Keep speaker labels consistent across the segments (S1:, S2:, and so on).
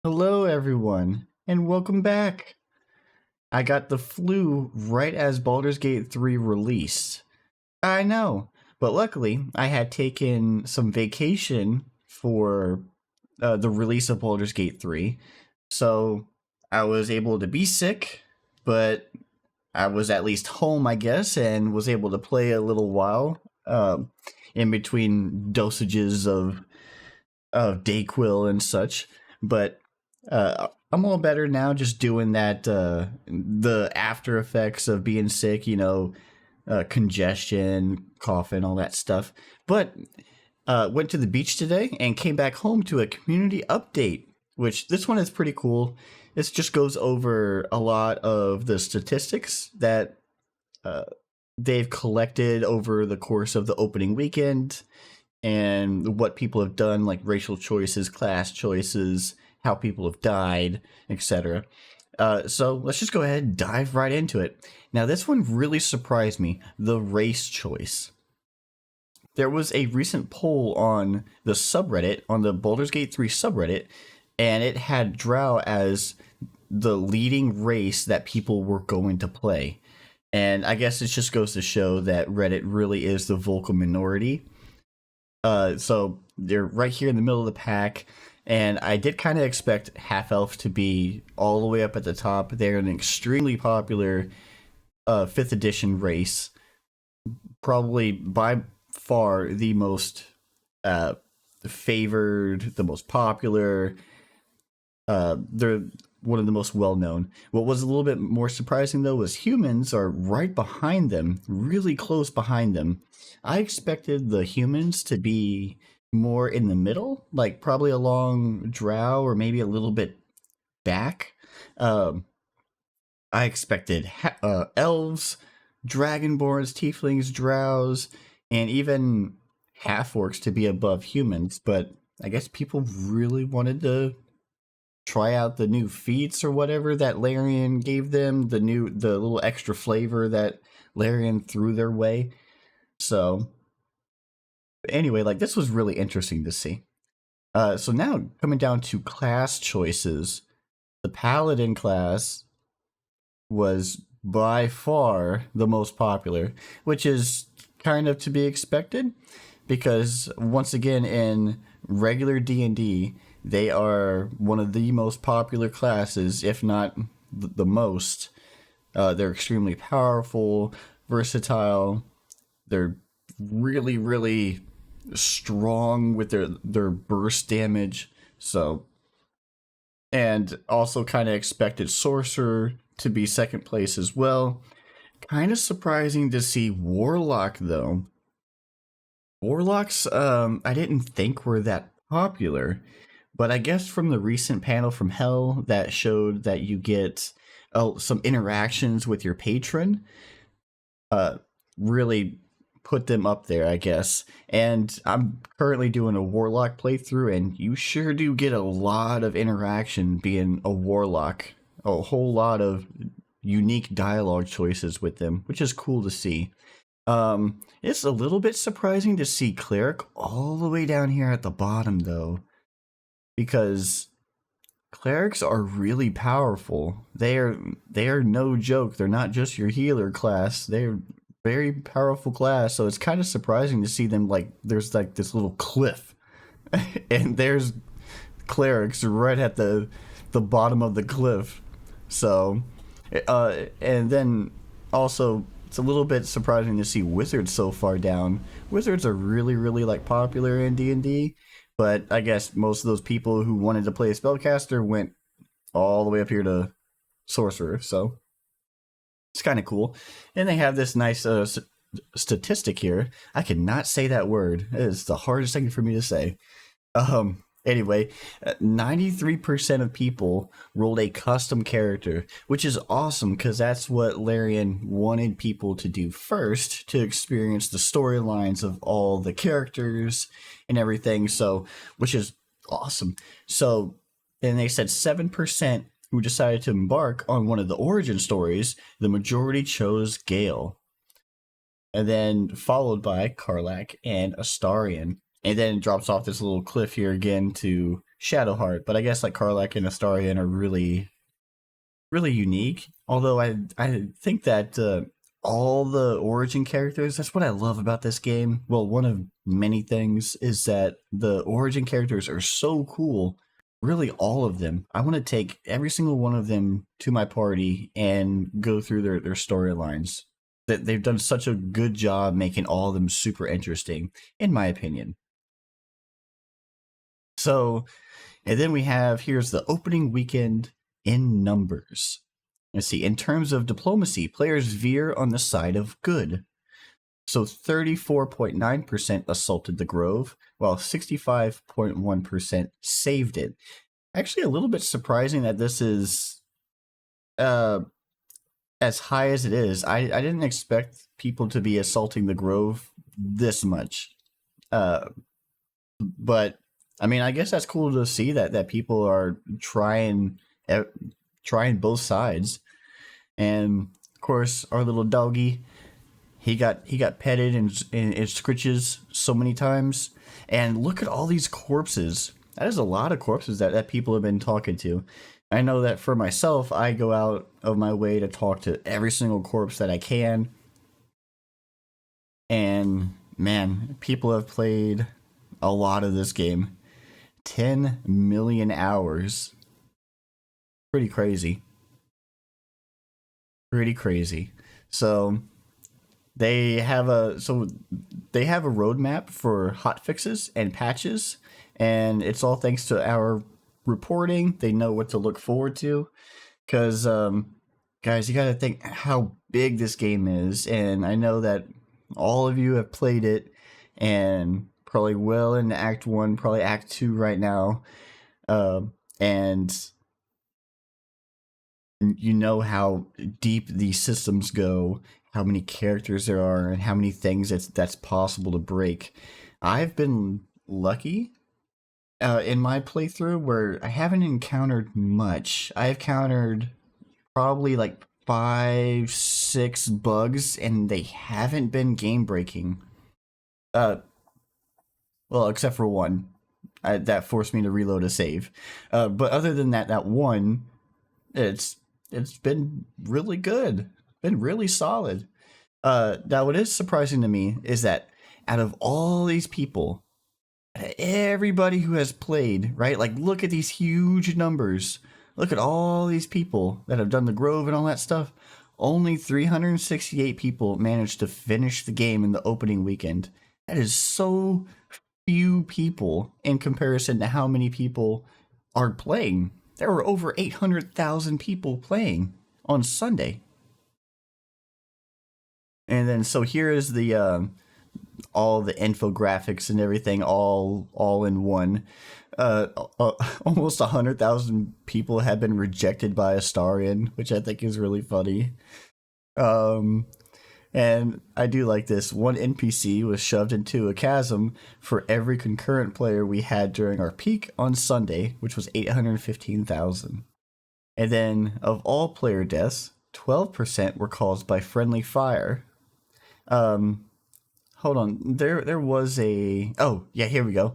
S1: Hello, everyone, and welcome back. I got the flu right as Baldur's Gate 3 released. I know, but luckily, I had taken some vacation for the release of Baldur's Gate 3, so I was able to be sick, but I was at least home, I guess, and was able to play a little while in between dosages of Dayquil and such. But I'm all better now, just doing that. The after effects of being sick, congestion, coughing, all that stuff. But went to the beach today and came back home to a community update, which this one is pretty cool. This just goes over a lot of the statistics that uh, they've collected over the course of the opening weekend and what people have done, like racial choices, class choices, how people have died, etc. So let's just go ahead and dive right into it. Now, this one really surprised me, the race choice. There was a recent poll on the subreddit, on the Baldur's Gate 3 subreddit, and it had Drow as the leading race that people were going to play. And I guess it just goes to show that Reddit really is the vocal minority. So they're right here in the middle of the pack, and I did kind of expect Half Elf to be all the way up at the top. They're an extremely popular 5th edition race, probably by far the most favored, the most popular. They're one of the most well known. What was a little bit more surprising though was humans are right behind them, really close behind them. I expected the humans to be more in the middle, like probably along Drow or maybe a little bit back. Um, I expected elves, dragonborns, tieflings, drows, and even half orcs to be above humans, but I guess people really wanted to try out the new feats or whatever that Larian gave them, the little extra flavor that Larian threw their way. So anyway, like this was really interesting to see. So now coming down to class choices, the paladin class was by far the most popular, which is kind of to be expected because once again in regular D&D, they are one of the most popular classes, if not the most. They're extremely powerful, versatile. They're really, really strong with their burst damage. So, and also kind of expected sorcerer to be second place as well. Kind of surprising to see warlock though. Warlocks, I didn't think were that popular, but I guess from the recent panel from Hell that showed that you get some interactions with your patron, uh, really put them up there, I guess. And I'm currently doing a warlock playthrough, and you sure do get a lot of interaction being a warlock. A whole lot of unique dialogue choices with them, which is cool to see. It's a little bit surprising to see cleric all the way down here at the bottom, though, because clerics are really powerful. They are no joke. They're not just your healer class. They're very powerful class. So it's kind of surprising to see them like there's like this little cliff, and there's clerics right at the bottom of the cliff. So, and then also it's a little bit surprising to see wizards so far down. Wizards are really, really like popular in D&D, but I guess most of those people who wanted to play a spellcaster went all the way up here to sorcerer. So it's kind of cool. And they have this nice statistic here. I cannot say that word. It is the hardest thing for me to say. Anyway, 93% of people rolled a custom character, which is awesome because that's what Larian wanted people to do first to experience the storylines of all the characters and everything. So, which is awesome. So, and they said 7% who decided to embark on one of the origin stories, the majority chose Gale. And then followed by Karlach and Astarion. And then it drops off this little cliff here again to Shadowheart, but I guess like Karlach and Astarion are really unique. Although I think that all the origin characters, that's what I love about this game. Well, one of many things is that the origin characters are so cool. Really, all of them. I want to take every single one of them to my party and go through their storylines. That they've done such a good job making all of them super interesting, in my opinion. So, and then we have here's the opening weekend in numbers. Let's see. In terms of diplomacy, players veer on the side of good. So 34.9% assaulted the Grove, while 65.1% saved it. Actually, a little bit surprising that this is as high as it is. I didn't expect people to be assaulting the Grove this much. But I mean, I guess that's cool to see that people are trying both sides. And of course, our little doggy, he got petted and scritches so many times. And look at all these corpses. That is a lot of corpses that people have been talking to. I know that for myself, I go out of my way to talk to every single corpse that I can. And man, people have played a lot of this game. 10 million hours. Pretty crazy. Pretty crazy. So they have a roadmap for hot fixes and patches, and it's all thanks to our reporting. They know what to look forward to, because guys, you got to think how big this game is, and I know that all of you have played it and probably well into Act 1, probably Act 2 right now, and you know how deep these systems go, how many characters there are, and how many things that's possible to break. I've been lucky in my playthrough where I haven't encountered much. I've encountered probably like 5-6 bugs, and they haven't been game breaking. Well, except for one. That forced me to reload a save. But other than that one, it's been really good. Been really solid. Now, what is surprising to me is that out of all these people, everybody who has played, right? Like, look at these huge numbers. Look at all these people that have done the Grove and all that stuff. Only 368 people managed to finish the game in the opening weekend. That is so few people in comparison to how many people are playing. There were over 800,000 people playing on Sunday. And then so here is the all the infographics and everything all in one. Almost 100,000 people have been rejected by Astarion, which I think is really funny. And I do like this. One NPC was shoved into a chasm for every concurrent player we had during our peak on Sunday, which was 815,000. And then, of all player deaths, 12% were caused by friendly fire. Hold on. There was a... Oh, yeah, here we go.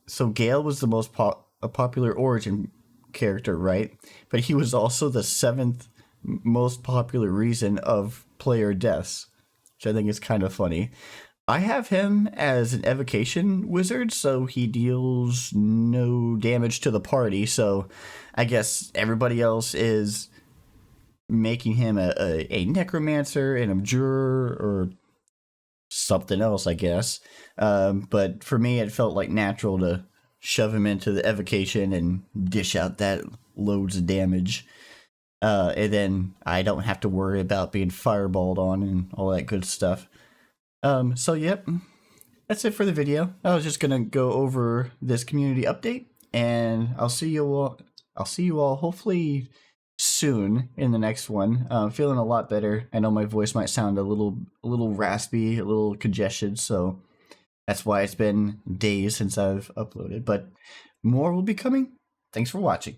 S1: So Gale was the most popular origin character, right? But he was also the 7th most popular reason of player deaths, which I think is kind of funny. I have him as an evocation wizard, so he deals no damage to the party, so I guess everybody else is making him a necromancer, an abjurer, or something else, I guess. But for me, it felt like natural to shove him into the evocation and dish out that loads of damage. And then I don't have to worry about being fireballed on and all that good stuff. So yep, that's it for the video. I was just gonna go over this community update, and I'll see you all hopefully soon in the next one. Feeling a lot better. I know my voice might sound a little raspy, a little congested, so that's why it's been days since I've uploaded. But more will be coming. Thanks for watching.